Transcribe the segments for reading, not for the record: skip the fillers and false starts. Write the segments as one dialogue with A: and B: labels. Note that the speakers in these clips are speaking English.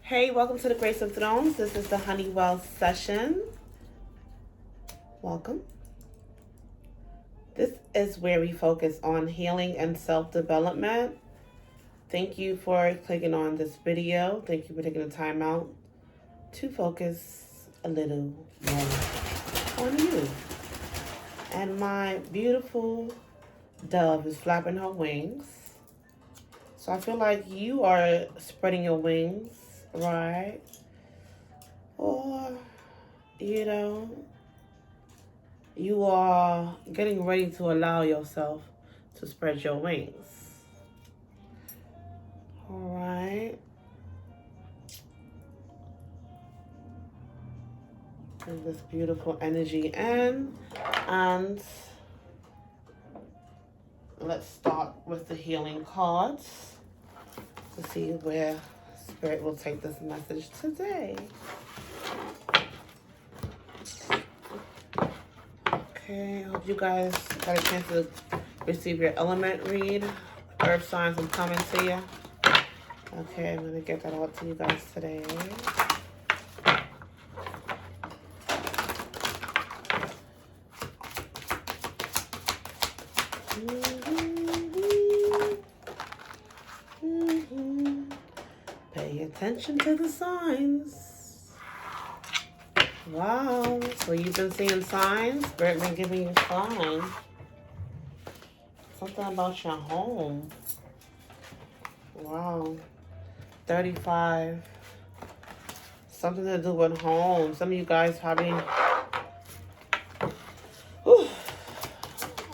A: Hey, welcome to the Grace of Thrones. This is the Honeywell session. Welcome. This is where we focus on healing and self-development. Thank you for clicking on this video. Thank you for taking the time out to focus a little more on you. And my beautiful dove is flapping her wings. So I feel like you are spreading your wings, right? Or, you are getting ready to allow yourself to spread your wings. All right. And this beautiful energy in. And let's start with the healing cards to see where Spirit will take this message today. Okay, I hope you guys got a chance to receive your element read. Earth signs, I'm coming to you. Okay, I'm going to get that out to you guys today. Pay attention to the signs. Wow, so you've been seeing signs? Spirit been giving you signs. Something about your home. Wow. 35. Something to do with home. Some of you guys probably...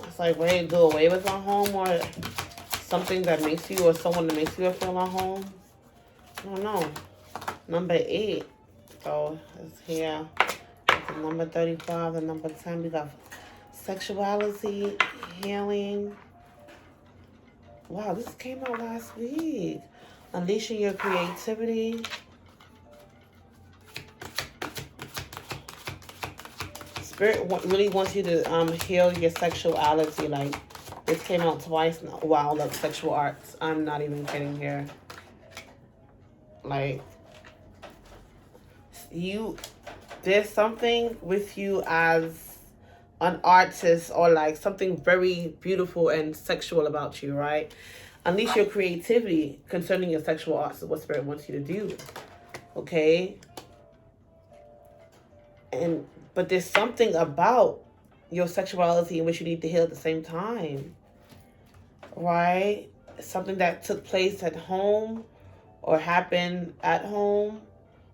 A: It's like, wait, do away with a home, or something that makes you, or someone that makes you feel at home. I don't know. Number 8. So it's here. It's number 35 and number 10. We got sexuality, healing. Wow, this came out last week. Unleashing your creativity. Spirit really wants you to heal your sexuality. Like, this came out twice now. Wow, look, sexual arts. I'm not even kidding here. Like, there's something with you as an artist, or like something very beautiful and sexual about you, right? Unleash your creativity concerning your sexual arts is what Spirit wants you to do. Okay? But there's something about your sexuality in which you need to heal at the same time. Right? Something that took place at home or happened at home,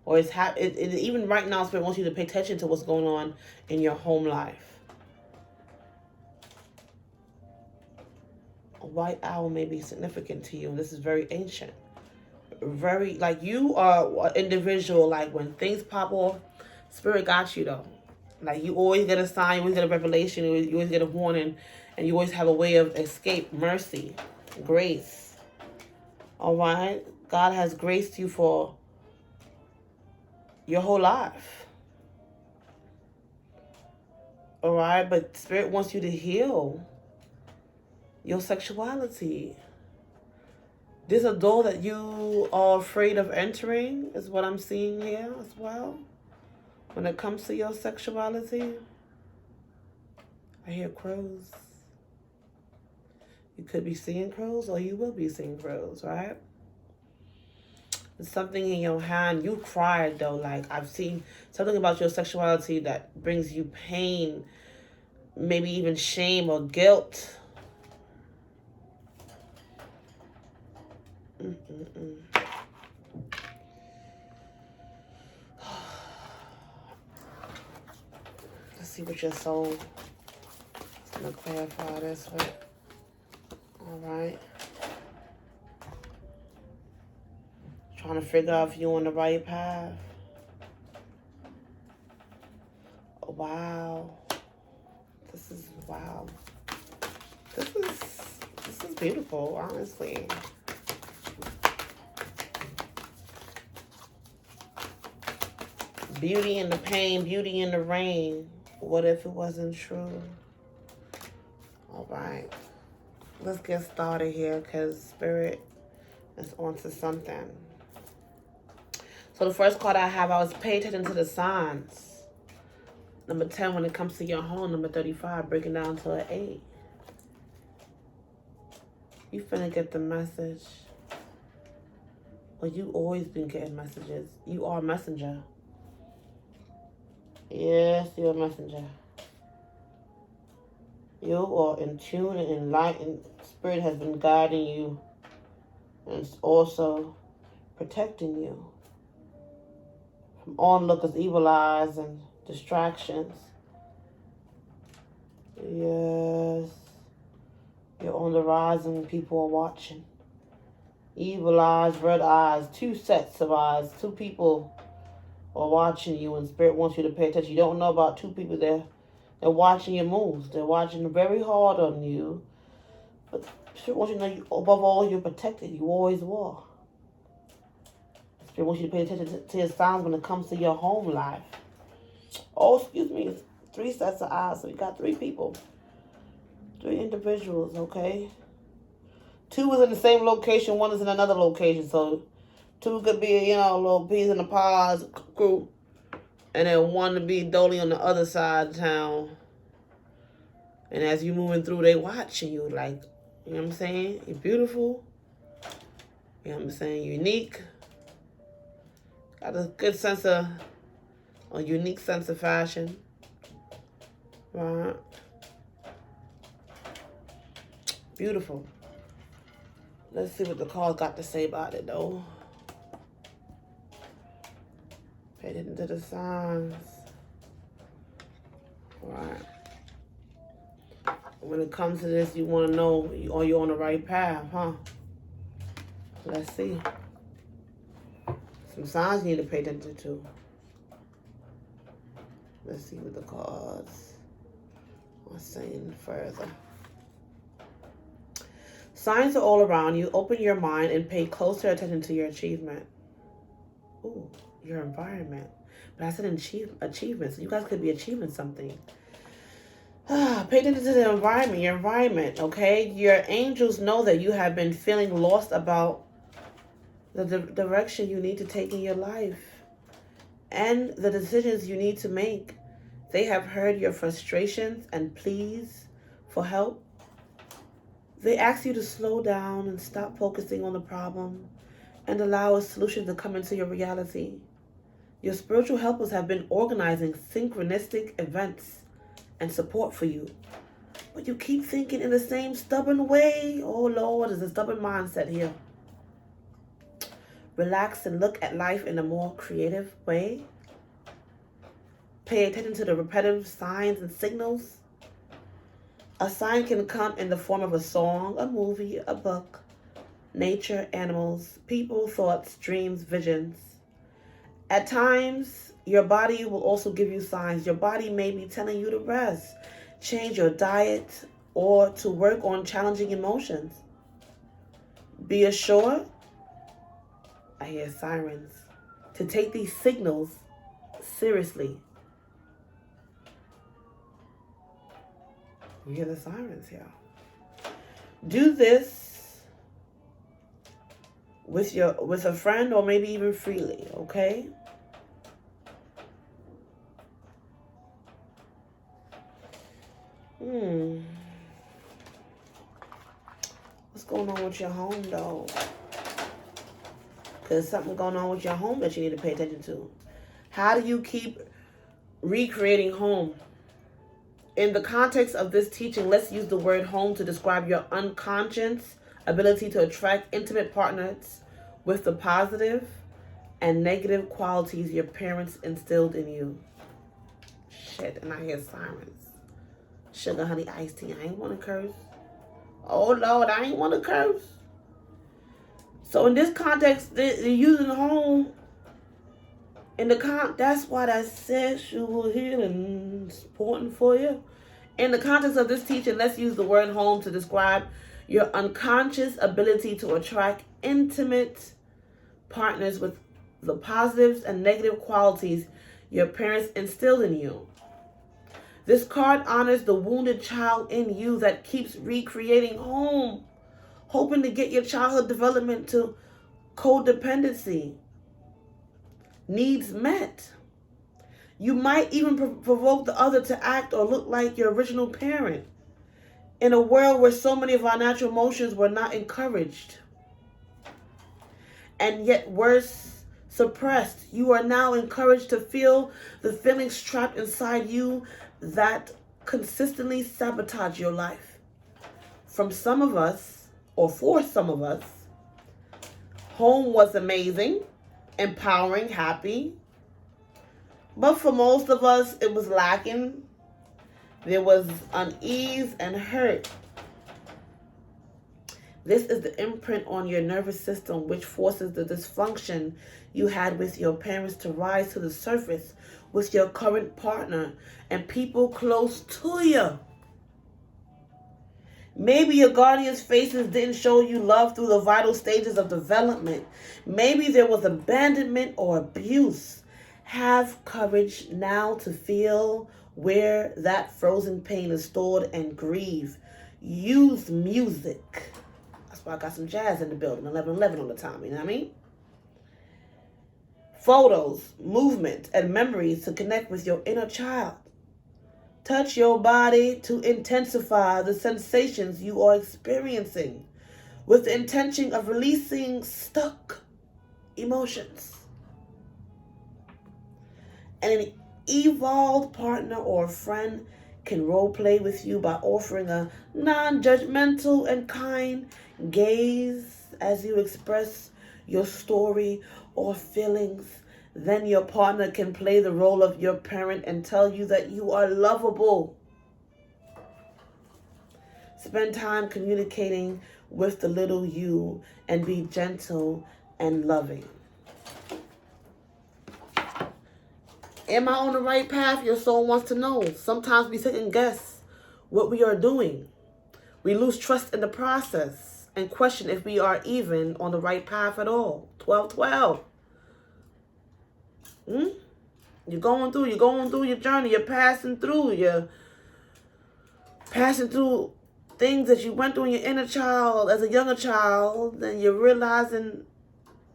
A: or even right now, Spirit wants you to pay attention to what's going on in your home life. A white owl may be significant to you, and this is very ancient. Very, like, you are an individual, like, when things pop off, Spirit got you, though. Like, you always get a sign, you always get a revelation, you always get a warning, and you always have a way of escape, mercy, grace. All right? God has graced you for your whole life. All right? But Spirit wants you to heal your sexuality. There's a door that you are afraid of entering, is what I'm seeing here as well. When it comes to your sexuality, I hear crows. You could be seeing crows, or you will be seeing crows, right? There's something in your hand. You cried, though. Like, I've seen something about your sexuality that brings you pain, maybe even shame or guilt. Let's see what your soul is going to clarify this with. All right. Trying to figure out if you're on the right path. Oh, wow. This is, wow. This is beautiful, honestly. Beauty in the pain, beauty in the rain. What if it wasn't true? All right. Let's get started here, because Spirit is onto something. So the first card I have, I was pay attention to the signs. Number 10, when it comes to your home. Number 35, breaking down to an 8. You finna get the message. Well, you always been getting messages. You are a messenger. Yes, you're a messenger. You are in tune and enlightened. Spirit has been guiding you. And it's also protecting you from onlookers, evil eyes, and distractions. Yes. You're on the rise and people are watching. Evil eyes, red eyes, 2 sets of eyes. 2 people are watching you, and Spirit wants you to pay attention. You don't know about 2 people there. They're watching your moves. They're watching very hard on you. But Spirit wants you to know, above all, you're protected. You always were. Spirit wants you to pay attention to your signs when it comes to your home life. Oh, excuse me. It's 3 sets of eyes. So you got 3 people. 3 individuals, okay? 2 is in the same location. 1 is in another location. So 2 could be, little peas in the pods crew. And then 1 to be Dolly on the other side of town. And as you moving through, they watching you like, you know what I'm saying? You're beautiful. You know what I'm saying? Unique. Got a good sense of, a unique sense of fashion. Right. Beautiful. Let's see what the cards got to say about it, though. Pay attention to the signs. Right. When it comes to this, you want to know, are you on the right path, huh? Let's see. Some signs you need to pay attention to. Let's see what the cards are saying further. Signs are all around you. Open your mind and pay closer attention to your achievement. Ooh, your environment. But I said achievement, so you guys could be achieving something. Pay attention to the environment, your environment, okay? Your angels know that you have been feeling lost about the direction you need to take in your life and the decisions you need to make. They have heard your frustrations and pleas for help. They ask you to slow down and stop focusing on the problem and allow a solution to come into your reality. Your spiritual helpers have been organizing synchronistic events and support for you. But you keep thinking in the same stubborn way. Oh Lord, there's a stubborn mindset here. Relax and look at life in a more creative way. Pay attention to the repetitive signs and signals. A sign can come in the form of a song, a movie, a book, nature, animals, people, thoughts, dreams, visions. At times, your body will also give you signs. Your body may be telling you to rest, change your diet, or to work on challenging emotions. Be assured, I hear sirens, to take these signals seriously. You hear the sirens here. Do this with a friend or maybe even freely, okay? What's going on with your home, though? Because something going on with your home that you need to pay attention to. How do you keep recreating home? In the context of this teaching, let's use the word home to describe your unconscious ability to attract intimate partners with the positive and negative qualities your parents instilled in you. Shit, and I hear sirens. Sugar, honey, iced tea. I ain't want to curse. Oh, Lord, I ain't want to curse. So in this context, they're using home. That's why that sexual healing is important for you. In the context of this teaching, let's use the word home to describe your unconscious ability to attract intimate partners with the positives and negative qualities your parents instilled in you. This card honors the wounded child in you that keeps recreating home, hoping to get your childhood development to codependency. needs met. You might even provoke the other to act or look like your original parent in a world where so many of our natural emotions were not encouraged. And yet worse, suppressed. You are now encouraged to feel the feelings trapped inside you that consistently sabotage your life. From some of us, or for some of us, home was amazing, empowering, happy. But for most of us, it was lacking. There was unease and hurt. This is the imprint on your nervous system, which forces the dysfunction you had with your parents to rise to the surface with your current partner and people close to you. Maybe your guardian's faces didn't show you love through the vital stages of development. Maybe there was abandonment or abuse. Have courage now to feel where that frozen pain is stored and grieve. Use music. That's why I got some jazz in the building, 11:11 all the time, you know what I mean? Photos, movement, and memories to connect with your inner child. Touch your body to intensify the sensations you are experiencing with the intention of releasing stuck emotions. And an evolved partner or friend can role play with you by offering a non-judgmental and kind gaze as you express your story or feelings. Then your partner can play the role of your parent and tell you that you are lovable. Spend time communicating with the little you and be gentle and loving. Am I on the right path? Your soul wants to know. Sometimes we second guess what we are doing. We lose trust in the process and question if we are even on the right path at all. 12:12. You're going through your journey. You're passing through things that you went through in your inner child as a younger child, and you're realizing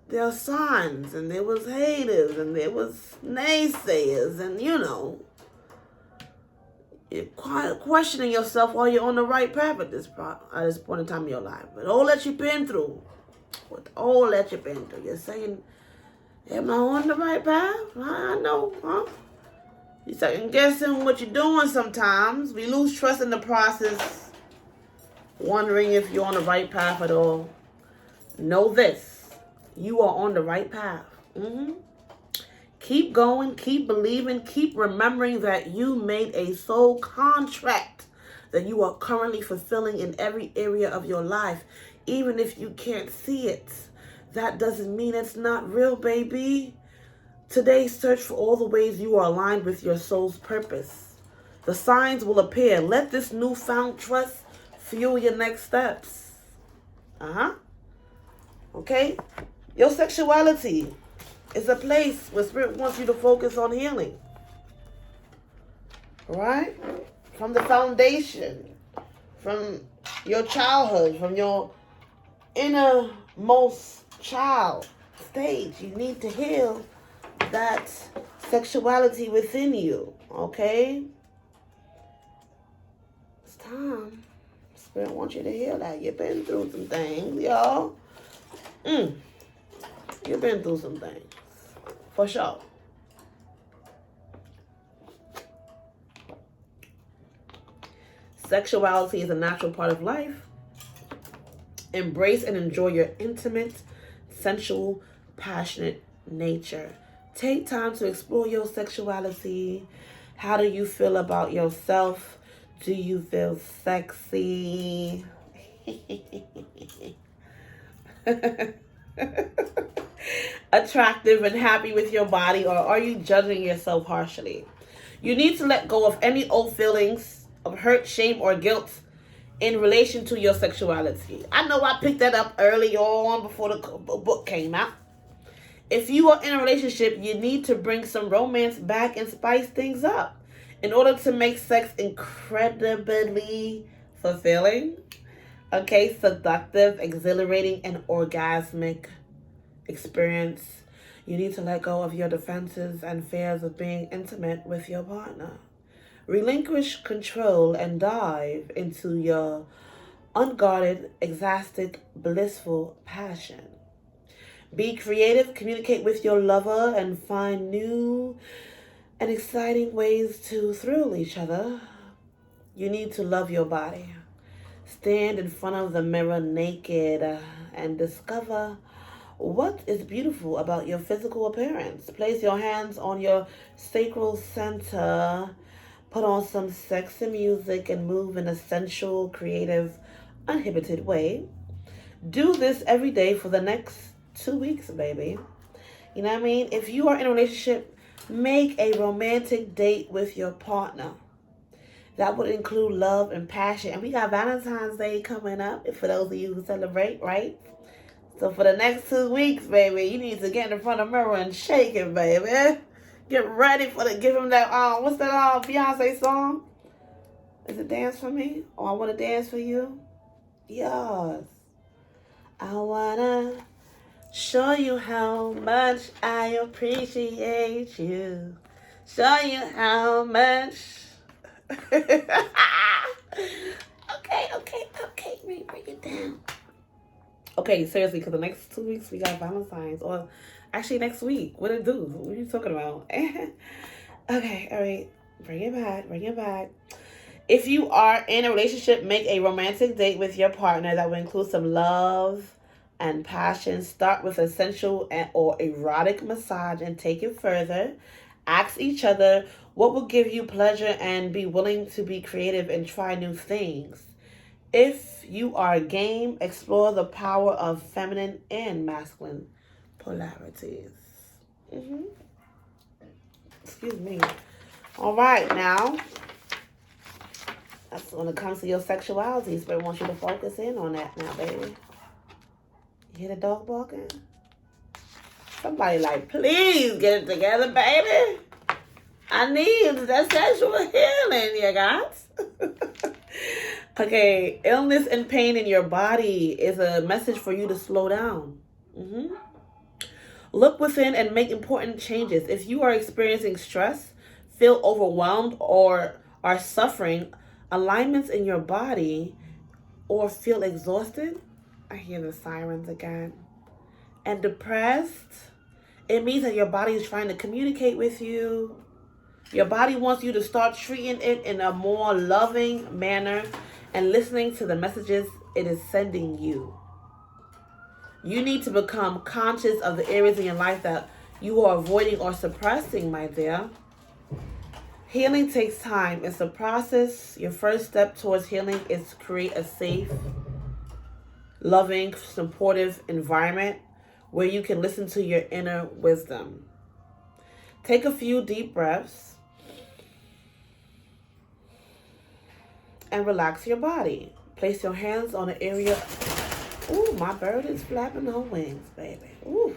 A: there are signs, and there was haters, and there was naysayers, and you're quite questioning yourself while you're on the right path at this point in time in your life. But all that you've been through, you're saying, am I on the right path? I know, huh? You're second guessing what you're doing sometimes. We lose trust in the process, wondering if you're on the right path at all. Know this. You are on the right path. Keep going, keep believing, keep remembering that you made a soul contract that you are currently fulfilling in every area of your life. Even if you can't see it, that doesn't mean it's not real, baby. Today, search for all the ways you are aligned with your soul's purpose. The signs will appear. Let this newfound trust fuel your next steps. Okay? Your sexuality is a place where Spirit wants you to focus on healing. Right? From the foundation, from your childhood, from your innermost child stage. You need to heal that sexuality within you. Okay? It's time. Spirit wants you to heal that. You've been through some things, y'all. You've been through some things. For sure. Sexuality is a natural part of life. Embrace and enjoy your intimate, sensual, passionate nature. Take time to explore your sexuality. How do you feel about yourself? Do you feel sexy? Attractive and happy with your body, or are you judging yourself harshly? You need to let go of any old feelings of hurt, shame, or guilt in relation to your sexuality. I know I picked that up early on before the book came out. If you are in a relationship, you need to bring some romance back and spice things up in order to make sex incredibly fulfilling, seductive, exhilarating, and orgasmic experience. You need to let go of your defenses and fears of being intimate with your partner. Relinquish control and dive into your unguarded, ecstatic, blissful passion. Be creative, communicate with your lover, and find new and exciting ways to thrill each other. You need to love your body. Stand in front of the mirror naked and discover what is beautiful about your physical appearance. Place your hands on your sacral center, put on some sexy music, and move in a sensual, creative, uninhibited way. Do this every day for the next 2 weeks, baby. You know what I mean? If you are in a relationship, make a romantic date with your partner. That would include love and passion. And we got Valentine's Day coming up for those of you who celebrate, right? So for the next 2 weeks, baby, you need to get in front of the mirror and shake it, baby. Get ready for give him that, what's that Beyonce song? Is it Dance For Me? Or I Want to Dance For You? Yes. I want to show you how much I appreciate you. Show you how much. Okay. Bring it down. Okay, seriously, because the next 2 weeks we got Valentine's. Or actually next week. What it do? What are you talking about? Okay, all right. Bring it back. If you are in a relationship, make a romantic date with your partner that will include some love and passion. Start with a sensual or erotic massage and take it further. Ask each other what will give you pleasure and be willing to be creative and try new things. If you are game, explore the power of feminine and masculine polarities. Excuse me. All right, now, that's when it comes to your sexuality. So I want you to focus in on that now, baby. You hear the dog barking? Somebody like, please get it together, baby. I need that sexual healing, you guys. Okay, illness and pain in your body is a message for you to slow down. Look within and make important changes. If you are experiencing stress, feel overwhelmed, or are suffering alignments in your body, or feel exhausted, I hear the sirens again, and depressed, it means that your body is trying to communicate with you. Your body wants you to start treating it in a more loving manner and listening to the messages it is sending you. You need to become conscious of the areas in your life that you are avoiding or suppressing, my dear. Healing takes time. It's a process. Your first step towards healing is to create a safe, loving, supportive environment where you can listen to your inner wisdom. Take a few deep breaths and relax your body. Place your hands on an area. Ooh, my bird is flapping her wings, baby. Ooh.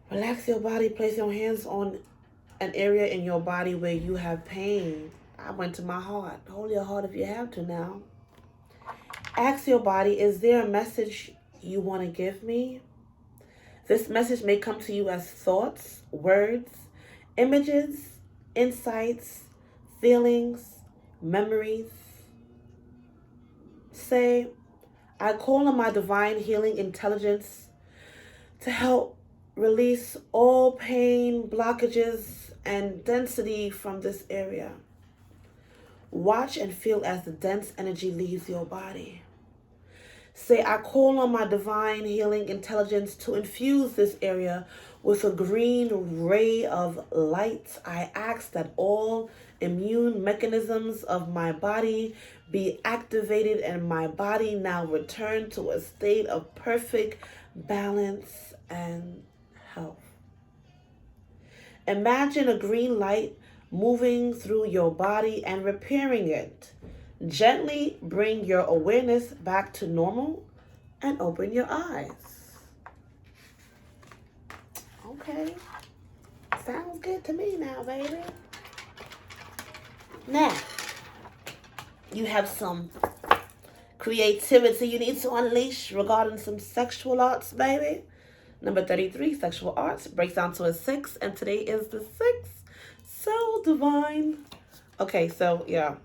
A: Relax your body. Place your hands on an area in your body where you have pain. I went to my heart. Hold your heart if you have to now. Ask your body, is there a message you want to give me? This message may come to you as thoughts, words, images, insights, feelings, memories. Say, I call on my divine healing intelligence to help release all pain, blockages, and density from this area. Watch and feel as the dense energy leaves your body. Say, I call on my divine healing intelligence to infuse this area with a green ray of light. I ask that all immune mechanisms of my body be activated and my body now return to a state of perfect balance and health. Imagine a green light moving through your body and repairing it. Gently bring your awareness back to normal and open your eyes. Okay. Sounds good to me now, baby. Now, you have some creativity you need to unleash regarding some sexual arts, baby. Number 33, sexual arts, breaks down to a 6, and today is the 6th. So divine. Okay, so yeah.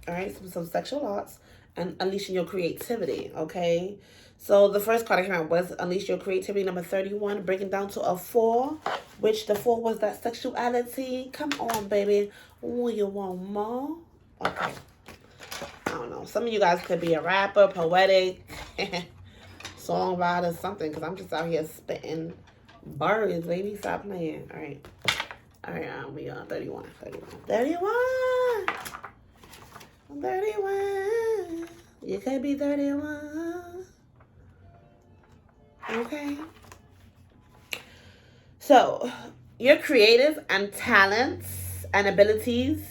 A: All right, some sexual arts and unleashing your creativity, okay? So the first card I came out was unleash your creativity, number 31, breaking down to a 4, which the 4 was that sexuality. Come on, baby. Oh, you want more? Okay. I don't know. Some of you guys could be a rapper, poetic, songwriter, something, because I'm just out here spitting birds, baby. Stop playing. All right. All right, we are 31. 31. 31. You could be 31. Okay. So, your creative and talents and abilities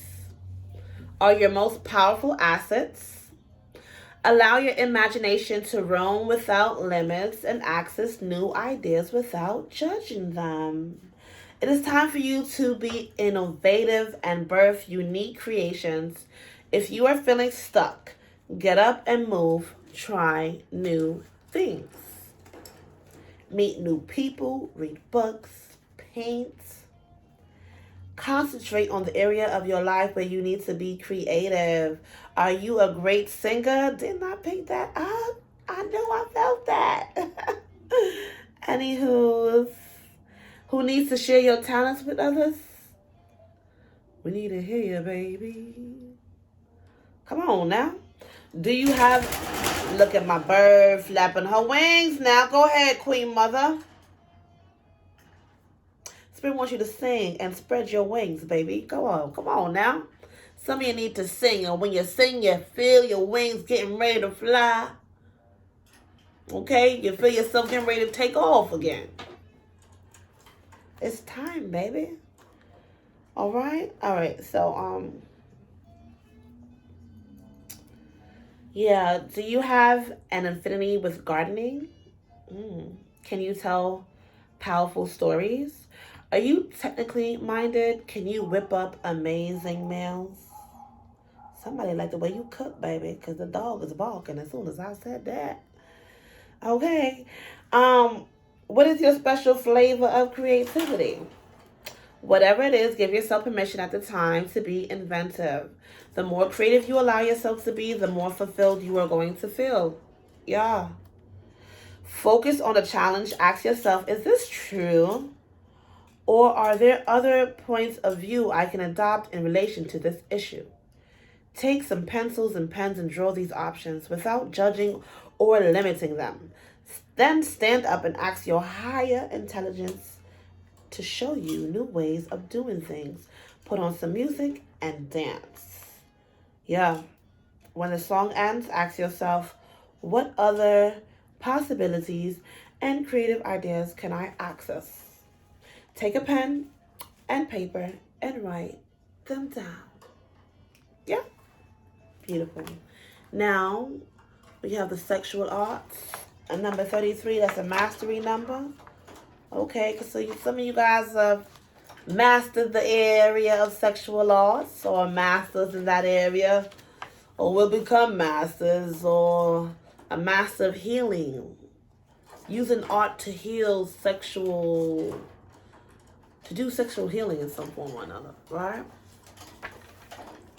A: are your most powerful assets. Allow your imagination to roam without limits and access new ideas without judging them. It is time for you to be innovative and birth unique creations. If you are feeling stuck, get up and move. Try new things. Meet new people, read books, paint. Concentrate on the area of your life where you need to be creative. Are you a great singer? Didn't I pick that up? I know I felt that. Anywho, who needs to share your talents with others? We need to hear you, baby. Come on now. Do you have... Look at my bird flapping her wings now. Go ahead, Queen Mother. Spirit wants you to sing and spread your wings, baby. Go on. Come on now. Some of you need to sing. And when you sing, you feel your wings getting ready to fly. Okay? You feel yourself getting ready to take off again. It's time, baby. All right? All right. So, yeah, do you have an affinity with gardening? Can you tell powerful stories? Are you technically minded? Can you whip up amazing meals? Somebody like the way you cook, baby, because the dog is barking as soon as I said that. Okay. What is your special flavor of creativity? Whatever it is, give yourself permission at the time to be inventive. The more creative you allow yourself to be, the more fulfilled you are going to feel. Yeah. Focus on the challenge. Ask yourself, is this true? Or are there other points of view I can adopt in relation to this issue? Take some pencils and pens and draw these options without judging or limiting them. Then stand up and ask your higher intelligence to show you new ways of doing things. Put on some music and dance. Yeah. When the song ends, ask yourself, what other possibilities and creative ideas can I access? Take a pen and paper and write them down. Yeah. Beautiful. Now, we have the sexual arts. And number 33, that's a mastery number. Okay, because some of you guys have mastered the area of sexual arts, or masters in that area, or will become masters, or a master of healing. Using art to heal to do sexual healing in some form or another, right?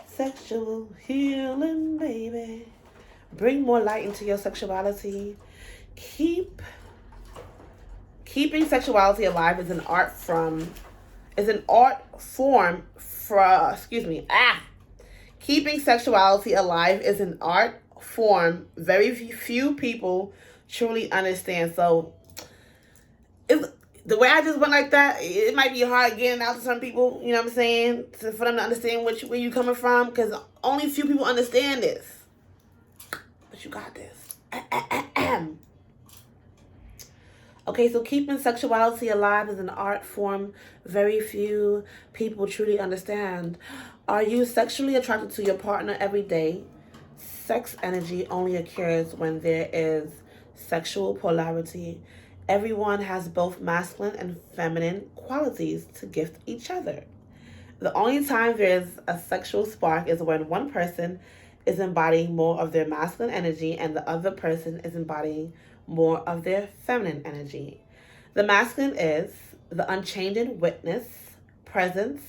A: Sexual healing, baby. Bring more light into your sexuality. Keeping sexuality alive is an art form. Keeping sexuality alive is an art form very few people truly understand. So, the way I just went like that, it might be hard getting out to some people, you know what I'm saying, for them to understand where you're coming from, because only few people understand this. But you got this. Okay, so keeping sexuality alive is an art form very few people truly understand. Are you sexually attracted to your partner every day? Sex energy only occurs when there is sexual polarity. Everyone has both masculine and feminine qualities to gift each other. The only time there is a sexual spark is when one person is embodying more of their masculine energy and the other person is embodying more of their feminine energy. The masculine is the unchanging witness, presence,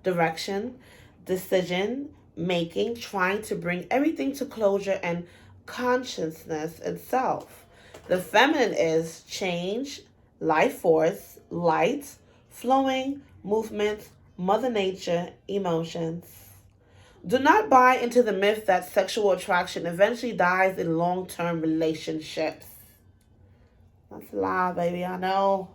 A: direction, decision making, trying to bring everything to closure and consciousness itself. The feminine is change, life force, light, flowing, movement, mother nature, emotions. Do not buy into the myth that sexual attraction eventually dies in long-term relationships. That's a lie, baby. I know.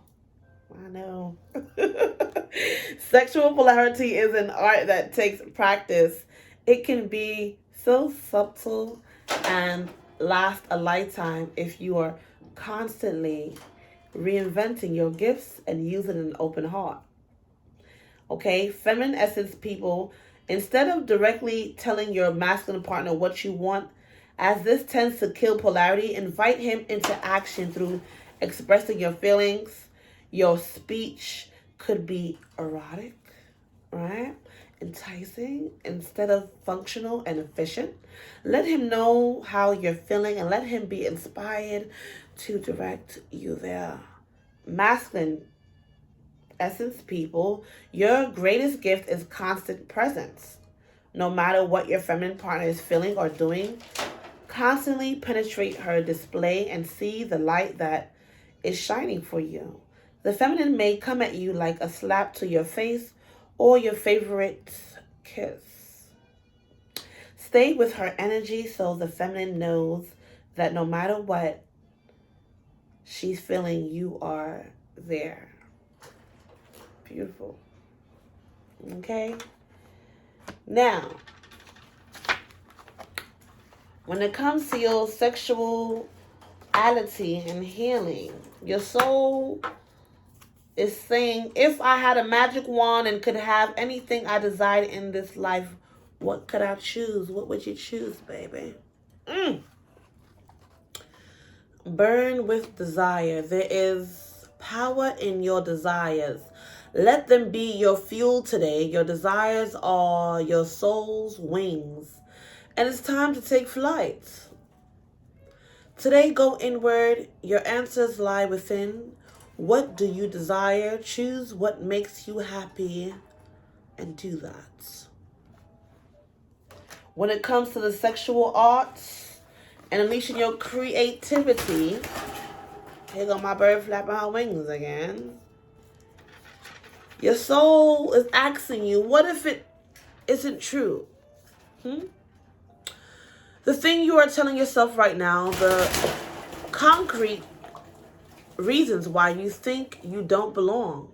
A: Sexual polarity is an art that takes practice. It can be so subtle and last a lifetime if you are constantly reinventing your gifts and using an open heart. Okay, feminine essence people, instead of directly telling your masculine partner what you want, as this tends to kill polarity, invite him into action through expressing your feelings. Your speech could be erotic, right? Enticing instead of functional and efficient. Let him know how you're feeling and let him be inspired to direct you there. Masculine essence people, your greatest gift is constant presence. No matter what your feminine partner is feeling or doing, constantly penetrate her display and see the light that is shining for you. The feminine may come at you like a slap to your face or your favorite kiss. Stay with her energy so the feminine knows that no matter what she's feeling, you are there. Beautiful. Okay? Now, when it comes to your sexuality and healing, your soul is saying, if I had a magic wand and could have anything I desired in this life, what could I choose? What would you choose, baby? Burn with desire. There is power in your desires. Let them be your fuel today. Your desires are your soul's wings. And it's time to take flight. Today, go inward. Your answers lie within. What do you desire? Choose what makes you happy and do that. When it comes to the sexual arts and unleashing your creativity, here go my bird flapping her wings again. Your soul is asking you, what if it isn't true? The thing you are telling yourself right now, the concrete reasons why you think you don't belong.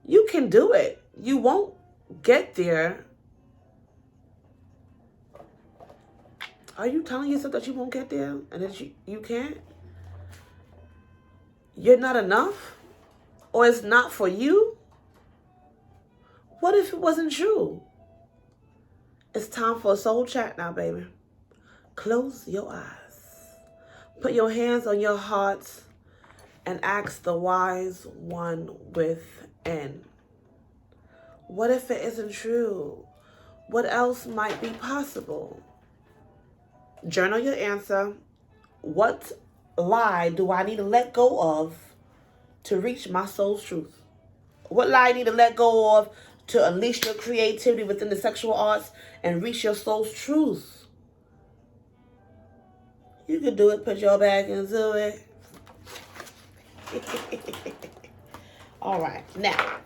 A: You can do it. You won't get there. Are you telling yourself that you won't get there and that you can't? You're not enough? Or it's not for you? What if it wasn't true? It's time for a soul chat now, baby. Close your eyes. Put your hands on your heart and ask the wise one within. What if it isn't true? What else might be possible? Journal your answer. What lie do I need to let go of to reach my soul's truth? What lie I need to let go of to unleash your creativity within the sexual arts and reach your soul's truth? You can do it. Put your back into it. All right. Now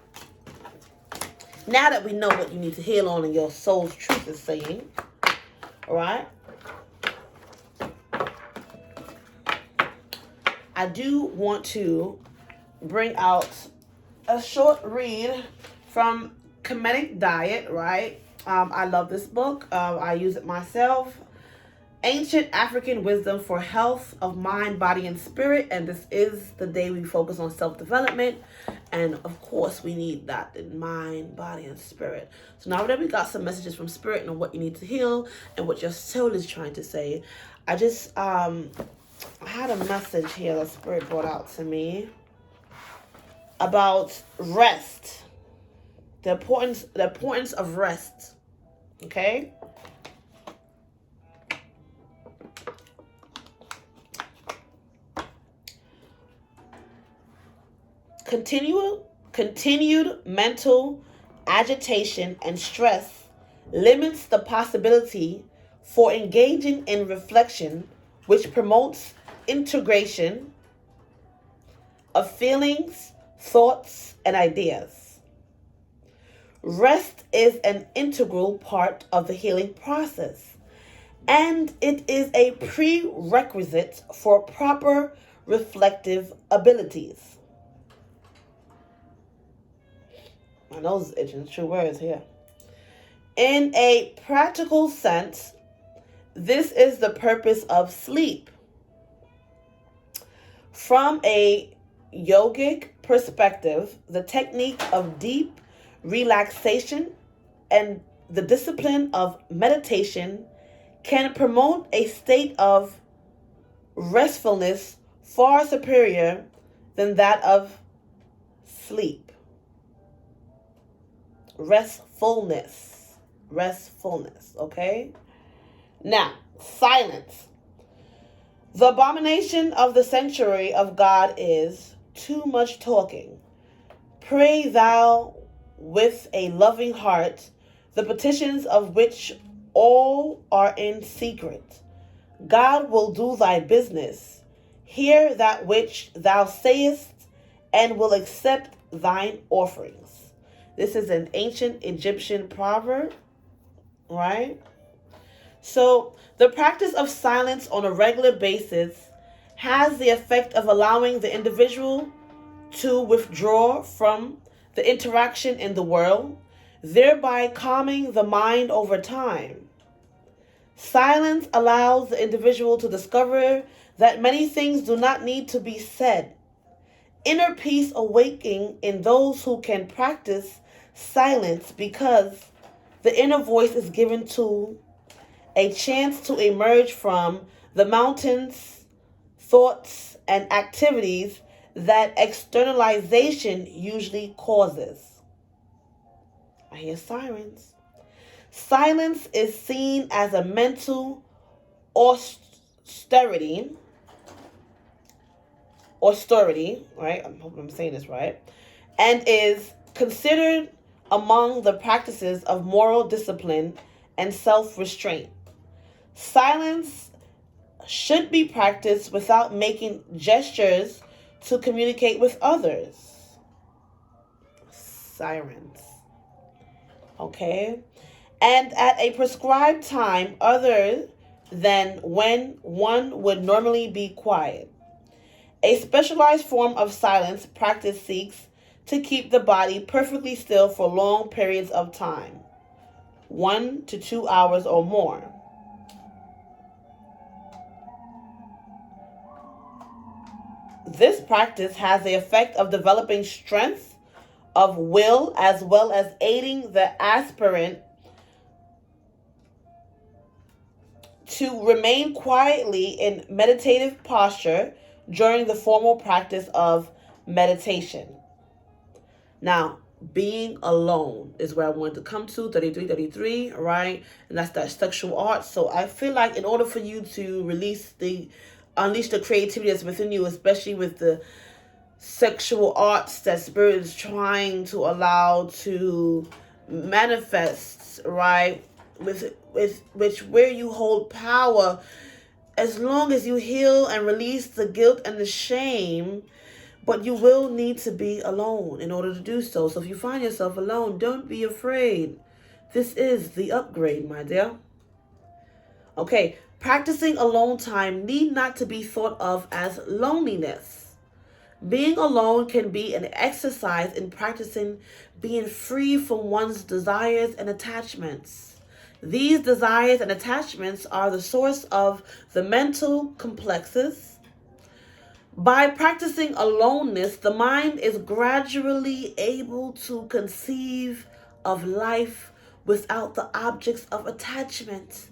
A: that we know what you need to heal on and your soul's truth is saying, all right, I do want to bring out a short read from Comedic Diet, right? I love this book. I use it myself. Ancient African Wisdom for Health of Mind, Body, and Spirit. And this is the day we focus on self-development. And of course, we need that in mind, body, and spirit. So now that we got some messages from spirit and what you need to heal and what your soul is trying to say, I just I had a message here that spirit brought out to me about rest. The importance of rest. Okay? Continued mental agitation and stress limits the possibility for engaging in reflection, which promotes integration of feelings, thoughts, and ideas. Rest is an integral part of the healing process, and it is a prerequisite for proper reflective abilities. My nose is itching, true words here. In a practical sense, this is the purpose of sleep. From a yogic perspective, the technique of deep relaxation and the discipline of meditation can promote a state of restfulness far superior than that of sleep. Restfulness, okay? Now, silence. The abomination of the century of God is too much talking. Pray thou with a loving heart, the petitions of which all are in secret. God will do thy business. Hear that which thou sayest, and will accept thine offerings. This is an ancient Egyptian proverb, right? So the practice of silence on a regular basis has the effect of allowing the individual to withdraw from the interaction in the world, thereby calming the mind over time. Silence allows the individual to discover that many things do not need to be said. Inner peace awakening in those who can practice silence, because the inner voice is given to a chance to emerge from the mountains, thoughts, and activities that externalization usually causes. I hear sirens. Silence is seen as a mental austerity, right? I'm hoping I'm saying this right, and is considered among the practices of moral discipline and self-restraint. Silence should be practiced without making gestures to communicate with others. Sirens. Okay? And at a prescribed time other than when one would normally be quiet. A specialized form of silence practice seeks to keep the body perfectly still for long periods of time, 1 to 2 hours or more. This practice has the effect of developing strength of will as well as aiding the aspirant to remain quietly in meditative posture during the formal practice of meditation. Now, being alone is where I wanted to come to, 33, right? And that's that sexual art. So I feel like in order for you to unleash the creativity that's within you, especially with the sexual arts that Spirit is trying to allow to manifest, right? With which where you hold power, as long as you heal and release the guilt and the shame, but you will need to be alone in order to do so. So if you find yourself alone, don't be afraid. This is the upgrade, my dear. Okay, practicing alone time need not to be thought of as loneliness. Being alone can be an exercise in practicing being free from one's desires and attachments. These desires and attachments are the source of the mental complexes. By practicing aloneness, the mind is gradually able to conceive of life without the objects of attachment.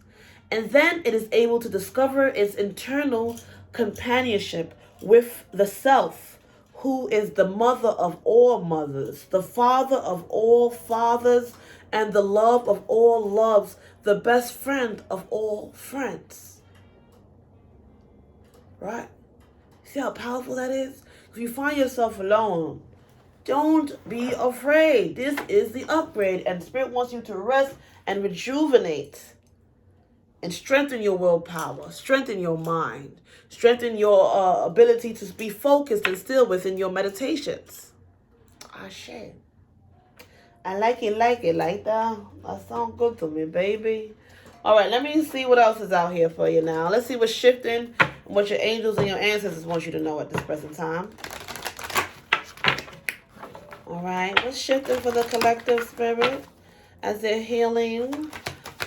A: And then it is able to discover its internal companionship with the self, who is the mother of all mothers, the father of all fathers, and the love of all loves, the best friend of all friends. Right? See how powerful that is? If you find yourself alone, Don't be afraid. This is the upgrade, and Spirit wants you to rest and rejuvenate and strengthen your willpower, strengthen your mind, strengthen your ability to be focused and still within your meditations. Ashe. I like it like that. That sounds good to me, baby. All right, let me see what else is out here for you now. Let's see what's shifting and what your angels and your ancestors want you to know at this present time. All right, what's shifting for the collective spirit as they're healing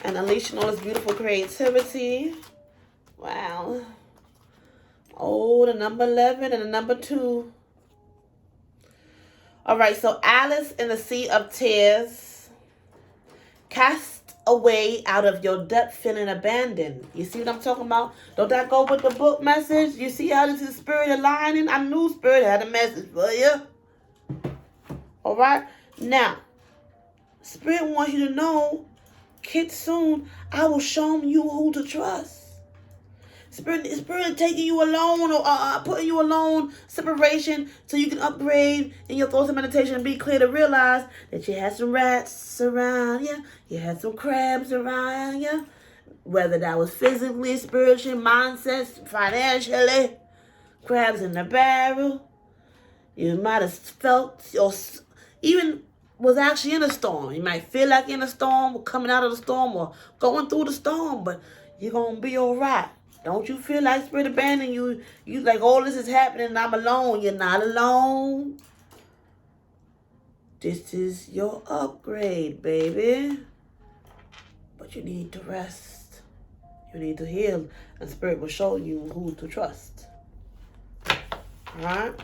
A: and unleashing all this beautiful creativity? Wow. Oh, the number 11 and the number 2. All right, so Alice in the Sea of Tears. Cast away out of your depth feeling abandoned. You see what I'm talking about? Don't that go with the book message? You see how this is spirit aligning? I knew spirit had a message for you. All right? Now, spirit wants you to know, kid, soon, I will show you who to trust. Spirit taking you alone or putting you alone, separation, so you can upgrade in your thoughts and meditation and be clear to realize that you had some rats around you, you had some crabs around you, whether that was physically, spiritually, mindsets, financially, crabs in the barrel. You might have felt or even was actually in a storm. You might feel like in a storm or coming out of the storm or going through the storm, but you're going to be all right. Don't you feel like spirit abandoning you? You like, all this is happening and I'm alone. You're not alone. This is your upgrade, baby. But you need to rest. You need to heal. And spirit will show you who to trust. All right?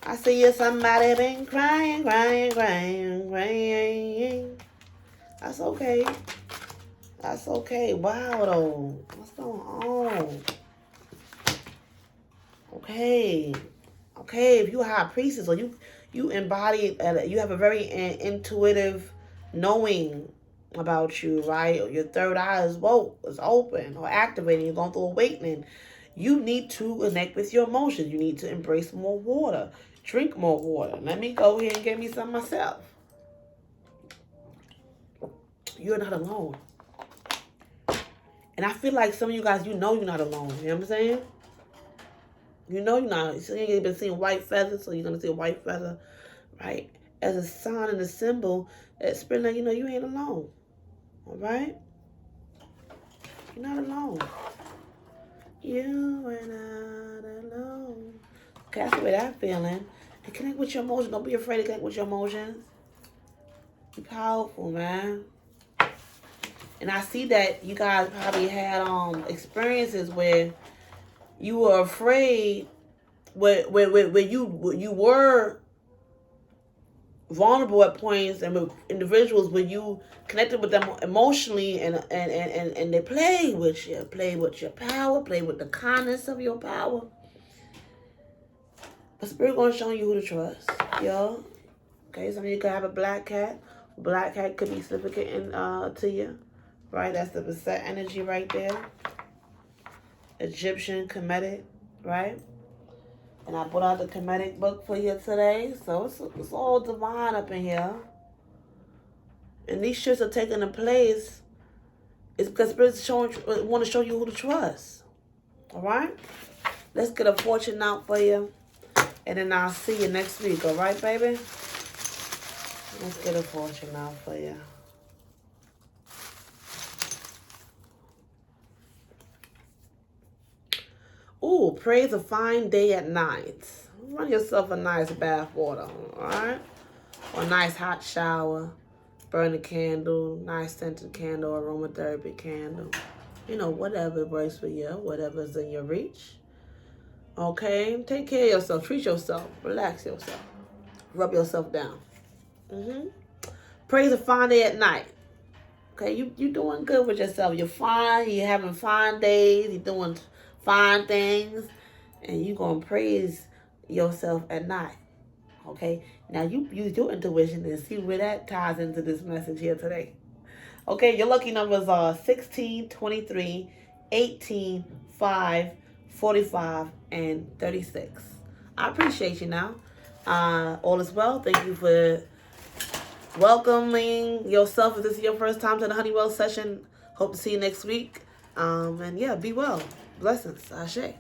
A: I see you, somebody been crying. That's okay. That's okay. Wow, though. What's going on? Okay. If you're a high priestess or you embody, you have a very intuitive knowing about you, right? Or your third eye is open or activating. You're going through awakening. You need to connect with your emotions. You need to embrace more water. Drink more water. Let me go here and get me some myself. You're not alone. And I feel like some of you guys, you know you're not alone. You know what I'm saying? You know you're not. So you've been seeing white feathers, so you're going to see a white feather, right? As a sign and a symbol that spirit, like, you know, you ain't alone. All right? You're not alone. You are not alone. Okay, that's the way that feeling. And connect with your emotions. Don't be afraid to connect with your emotions. Be powerful, man. And I see that you guys probably had experiences where you were afraid, where you were vulnerable at points, and with individuals where you connected with them emotionally, and they played with your power, played with the kindness of your power. But spirit gonna show you who to trust, yo. Okay, some of you could have a black cat. Black cat could be significant to you. Right, that's the Beset energy right there. Egyptian Kemetic, right? And I put out the Kemetic book for you today. So it's all divine up in here. And these shits are taking a place. It's because Spirit's want to show you who to trust. All right? Let's get a fortune out for you. And then I'll see you next week. All right, baby? Let's get a fortune out for you. Ooh, praise a fine day at night. Run yourself a nice bath water, all right? Or a nice hot shower. Burn a candle, nice scented candle, aromatherapy candle. You know, whatever works for you, whatever's in your reach. Okay? Take care of yourself. Treat yourself. Relax yourself. Rub yourself down. Praise a fine day at night. Okay? You doing good with yourself. You're fine. You're having fine days. You're doing fine things, and you're going to praise yourself at night. Okay? Now, you use your intuition and see where that ties into this message here today. Okay, your lucky numbers are 16, 23, 18, 5, 45, and 36. I appreciate you now. All is well. Thank you for welcoming yourself if this is your first time to the Honeywell session. Hope to see you next week. And yeah, be well. Blessings. Ashe.